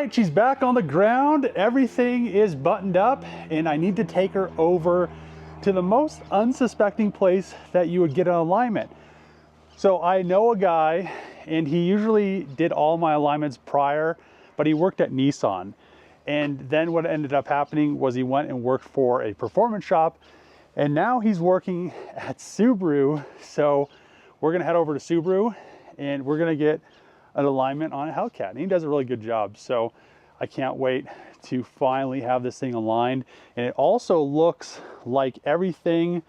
right, she's back on the ground. Everything is buttoned up and I need to take her over to the most unsuspecting place that you would get an alignment. So I know a guy and he usually did all my alignments prior, but he worked at Nissan. And then what ended up happening was he went and worked for a performance shop and now he's working at Subaru. So we're gonna head over to Subaru and we're gonna get an alignment on a Hellcat, and he does a really good job. So I can't wait to finally have this thing aligned. And it also looks like everything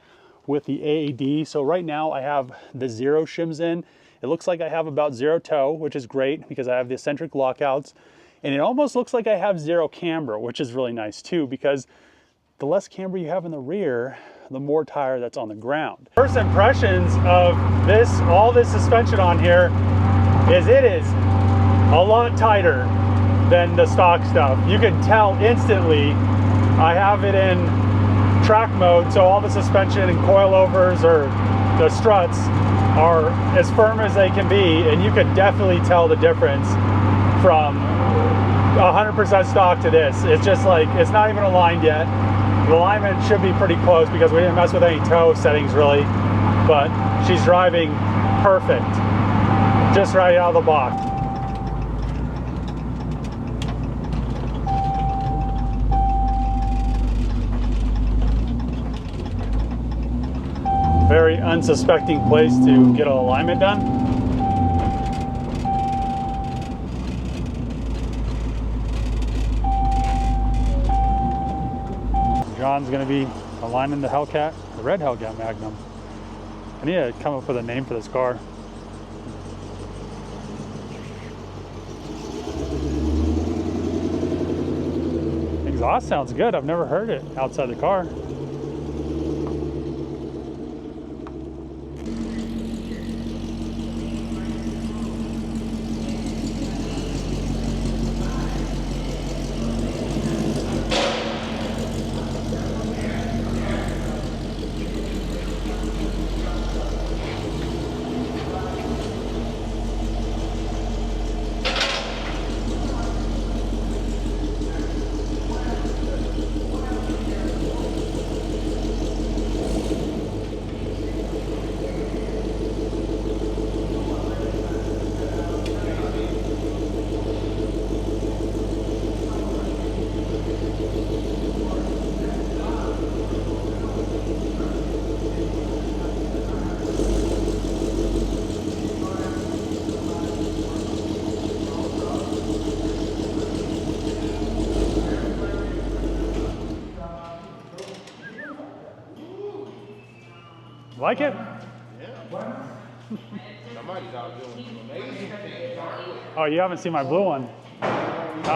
with the AAD. So right now I have the 0 shims in. It looks like I have about 0 toe, which is great because I have the eccentric lockouts. And it almost looks like I have 0 camber, which is really nice too, because the less camber you have in the rear, the more tire that's on the ground. First impressions of this, all this suspension on here, is it is a lot tighter than the stock stuff. You can tell instantly. I have it in track mode, so all the suspension and coilovers or the struts are as firm as they can be, and you could definitely tell the difference from 100% stock to this. It's just like, it's not even aligned yet. The alignment should be pretty close because we didn't mess with any toe settings really, but she's driving perfect. Just right out of the box. Very unsuspecting place to get an alignment done. John's gonna be aligning the Hellcat, the red Hellcat Magnum. I need to come up with a name for this car. Exhaust sounds good. I've never heard it outside the car. Like it? Yeah. Somebody's out doing some amazing things. Oh, you haven't seen my blue one.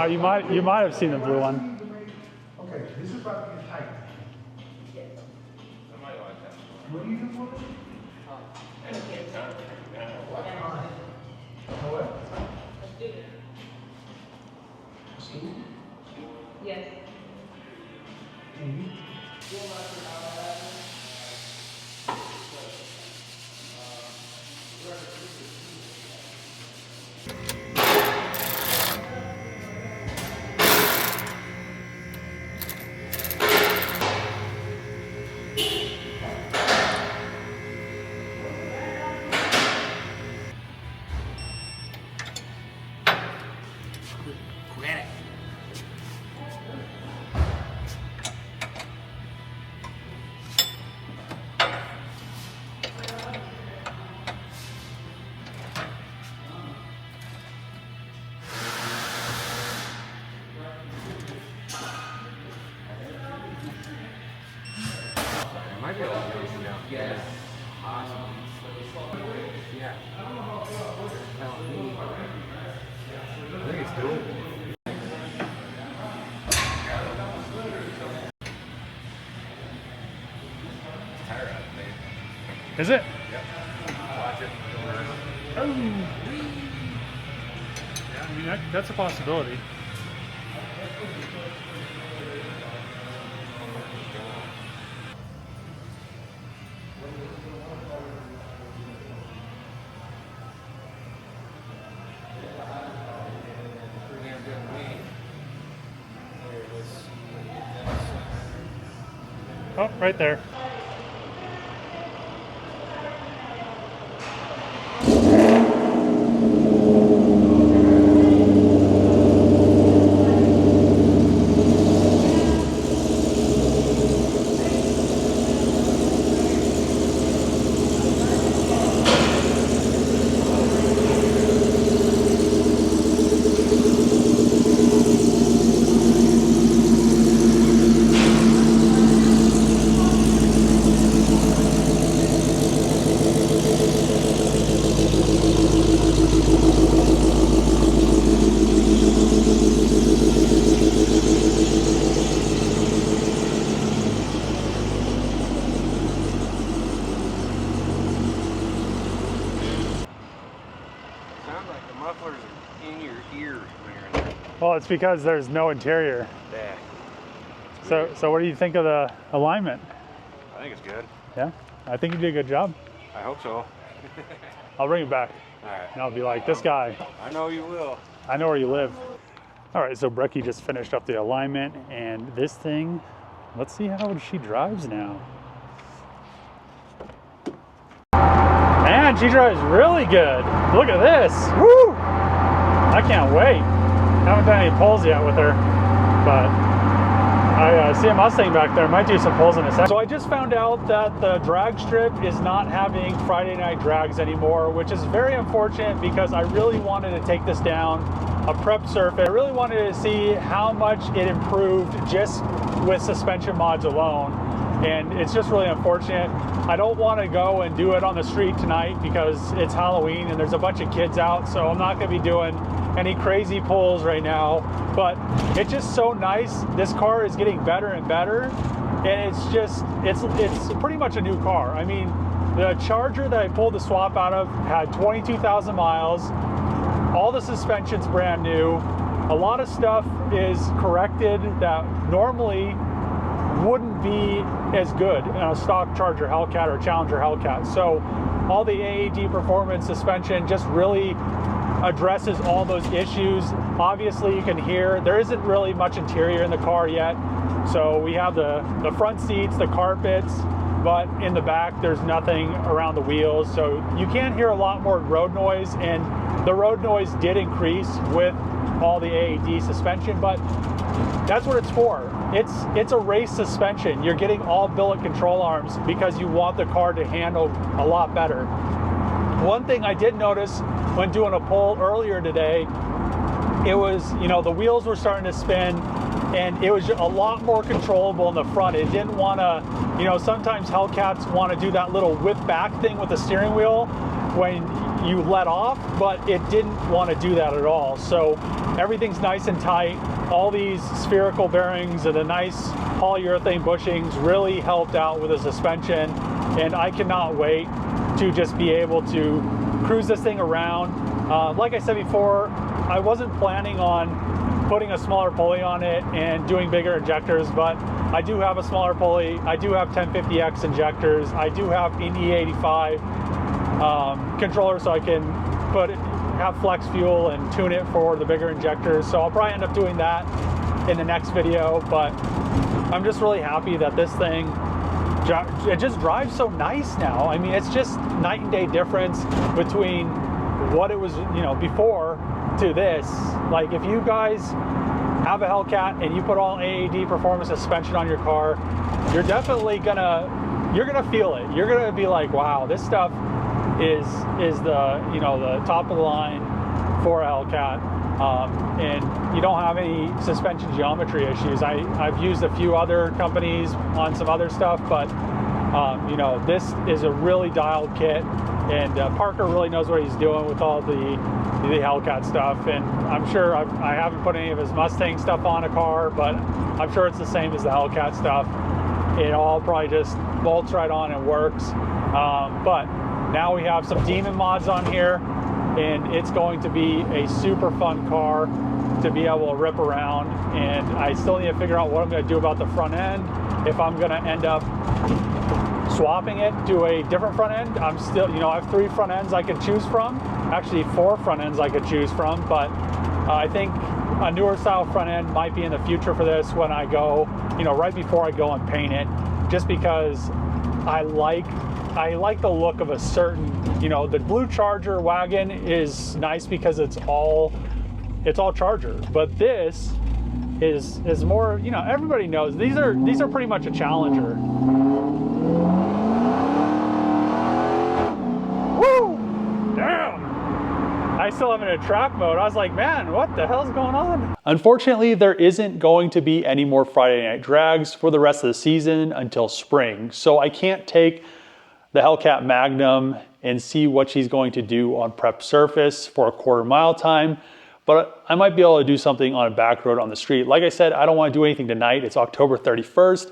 You might have seen the blue one. Okay, this is about to get tight. Somebody like that. What do you do for it? What? Student? Yes. Mm-hmm. Might be able to do it now. Yes. Awesome. Yeah. I think it's doable. Tire out, man. Is it? Yep. Watch it. Oh. Yeah, I mean, that's a possibility. Pretty damn good to me. Oh, right there. Well, it's because there's no interior. Yeah. So what do you think of the alignment? I think it's good. Yeah, I think you did a good job. I hope so. I'll bring it back. All right. And I'll be like, this guy, I know you will. I know where you live. All right, so Brecky just finished up the alignment, and this thing, let's see how she drives now. Man, she drives really good. Look at this. Woo! I can't wait. Haven't done any pulls yet with her, but I see a Mustang back there. Might do some pulls in a second. So I just found out that the drag strip is not having Friday night drags anymore, which is very unfortunate because I really wanted to take this down a prep surface. I really wanted to see how much it improved just with suspension mods alone. And it's just really unfortunate. I don't want to go and do it on the street tonight because it's Halloween and there's a bunch of kids out, so I'm not going to be doing any crazy pulls right now. But it's just so nice. This car is getting better and better, and it's pretty much a new car. I mean, the Charger that I pulled the swap out of had 22,000 miles. All the suspension's brand new. A lot of stuff is corrected that normally wouldn't be as good in a stock Charger Hellcat or Challenger Hellcat. So all the AAD Performance suspension just really addresses all those issues. Obviously you can hear there isn't really much interior in the car yet. So we have the front seats, the carpets, but in the back there's nothing around the wheels. So you can hear a lot more road noise, and the road noise did increase with all the AAD suspension, but that's what it's for. It's a race suspension. You're getting all billet control arms because you want the car to handle a lot better. One thing I did notice when doing a pull earlier today, it was, the wheels were starting to spin and it was a lot more controllable in the front. It didn't want to, sometimes Hellcats want to do that little whip back thing with the steering wheel when you let off, but it didn't want to do that at all. So everything's nice and tight. All these spherical bearings and the nice polyurethane bushings really helped out with the suspension, and I cannot wait to just be able to cruise this thing around. Like I said before, I wasn't planning on putting a smaller pulley on it and doing bigger injectors, but I do have a smaller pulley. I do have 1050X injectors. I do have an E85 controller, so I can have flex fuel and tune it for the bigger injectors. So I'll probably end up doing that in the next video, but I'm just really happy that this thing, it just drives so nice now. I mean, it's just night and day difference between what it was, before to this. Like, if you guys have a Hellcat and you put all AAD Performance suspension on your car, you're definitely you're gonna feel it. You're gonna be like, wow, this stuff is the the top of the line for a Hellcat, and you don't have any suspension geometry issues. I've used a few other companies on some other stuff, but this is a really dialed kit, and Parker really knows what he's doing with all the Hellcat stuff. And I'm sure I haven't put any of his Mustang stuff on a car, but I'm sure it's the same as the Hellcat stuff. It all probably just bolts right on and works. But now we have some Demon mods on here, and it's going to be a super fun car to be able to rip around. And I still need to figure out what I'm going to do about the front end. If I'm going to end up swapping it to a different front end. I'm still, I have 3 front ends I could choose from. Actually 4 front ends I could choose from, but I think a newer style front end might be in the future for this when I go, right before I go and paint it. just because I like the look of a certain, you know, the blue Charger wagon is nice because it's all Charger, but this is more, you know, everybody knows these are pretty much a Challenger. Woo! Damn! I still have it in track mode. I was like, man, what the hell's going on? Unfortunately, there isn't going to be any more Friday night drags for the rest of the season until spring. So I can't take the Hellcat Magnum and see what she's going to do on prep surface for a quarter mile time, but I might be able to do something on a back road on the street. Like I said, I don't want to do anything tonight. It's October 31st.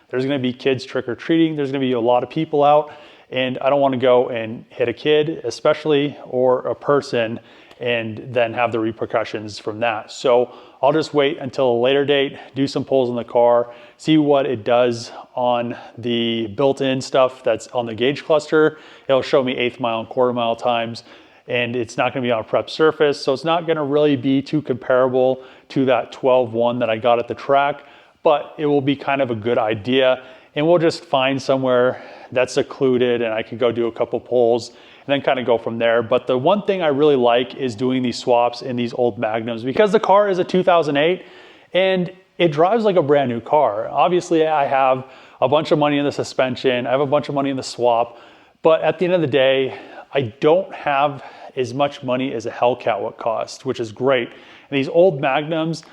There's going to be kids trick-or-treating. There's going to be a lot of people out, and I don't want to go and hit a kid, especially, or a person, and then have the repercussions from that. So I'll just wait until a later date, do some pulls in the car, see what it does on the built-in stuff that's on the gauge cluster. It'll show me 1/8 mile and quarter mile times, and it's not going to be on a prep surface, so it's not going to really be too comparable to that 12.1 that I got at the track, but it will be kind of a good idea, and we'll just find somewhere that's secluded and I can go do a couple pulls and then kind of go from there. But the one thing I really like is doing these swaps in these old Magnums, because the car is a 2008 and it drives like a brand new car. Obviously, I have a bunch of money in the suspension, I have a bunch of money in the swap, but at the end of the day, I don't have as much money as a Hellcat would cost, which is great. And these old Magnums,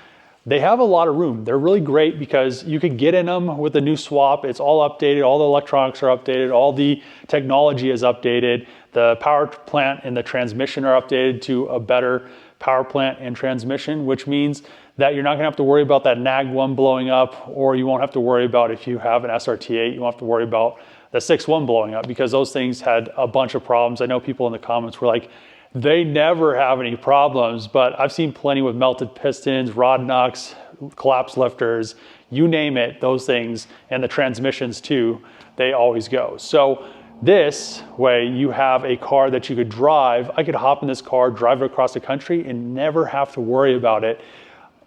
they have a lot of room. They're really great because you can get in them with the new swap. It's all updated, all the electronics are updated, all the technology is updated. The power plant and the transmission are updated to a better power plant and transmission, which means that you're not gonna have to worry about that nag one blowing up, or you won't have to worry about, if you have an SRT8, you won't have to worry about the 6.1 blowing up, because those things had a bunch of problems. I know people in the comments were like, they never have any problems, but I've seen plenty with melted pistons, rod knocks, collapse lifters, you name it, those things, and the transmissions too, they always go. So this way you have a car that you could drive. I could hop in this car, drive it across the country and never have to worry about it.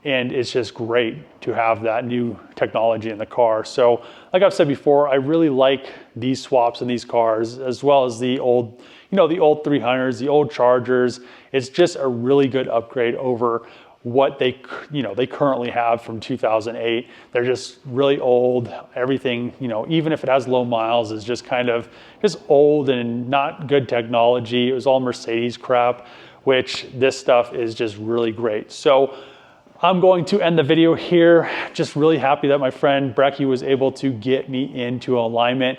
And it's just great to have that new technology in the car. So like I've said before, I really like these swaps in these cars, as well as the old, you know, the old 300s, the old Chargers. It's just a really good upgrade over what they, you know, they currently have from 2008. They're just really old. Everything, you know, even if it has low miles, is just kind of just old and not good technology. It was all Mercedes crap, which this stuff is just really great. So I'm going to end the video here. Just really happy that my friend Brecky was able to get me into alignment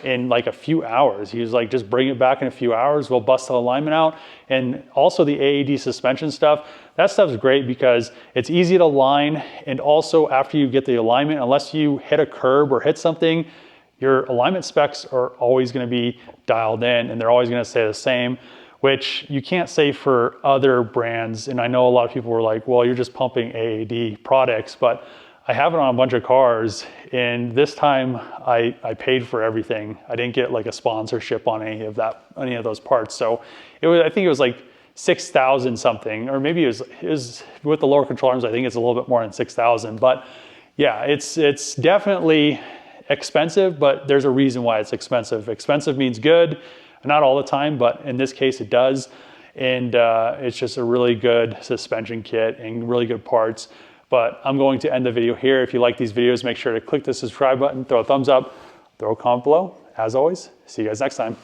in like a few hours. He was like, just bring it back in a few hours, we'll bust the alignment out. And also the AAD suspension stuff, that stuff's great because it's easy to align, and also after you get the alignment, unless you hit a curb or hit something, your alignment specs are always gonna be dialed in and they're always gonna stay the same, which you can't say for other brands. And I know a lot of people were like, well, you're just pumping AAD products, but I have it on a bunch of cars, and this time I paid for everything. I didn't get like a sponsorship on any of those parts. So it was, I think it was like 6,000 something, or maybe it was with the lower control arms, I think it's a little bit more than 6,000. But yeah, it's definitely expensive, but there's a reason why it's expensive. Expensive means good, not all the time, but in this case it does. And it's just a really good suspension kit and really good parts. But I'm going to end the video here. If you like these videos, make sure to click the subscribe button, throw a thumbs up, throw a comment below. As always, see you guys next time.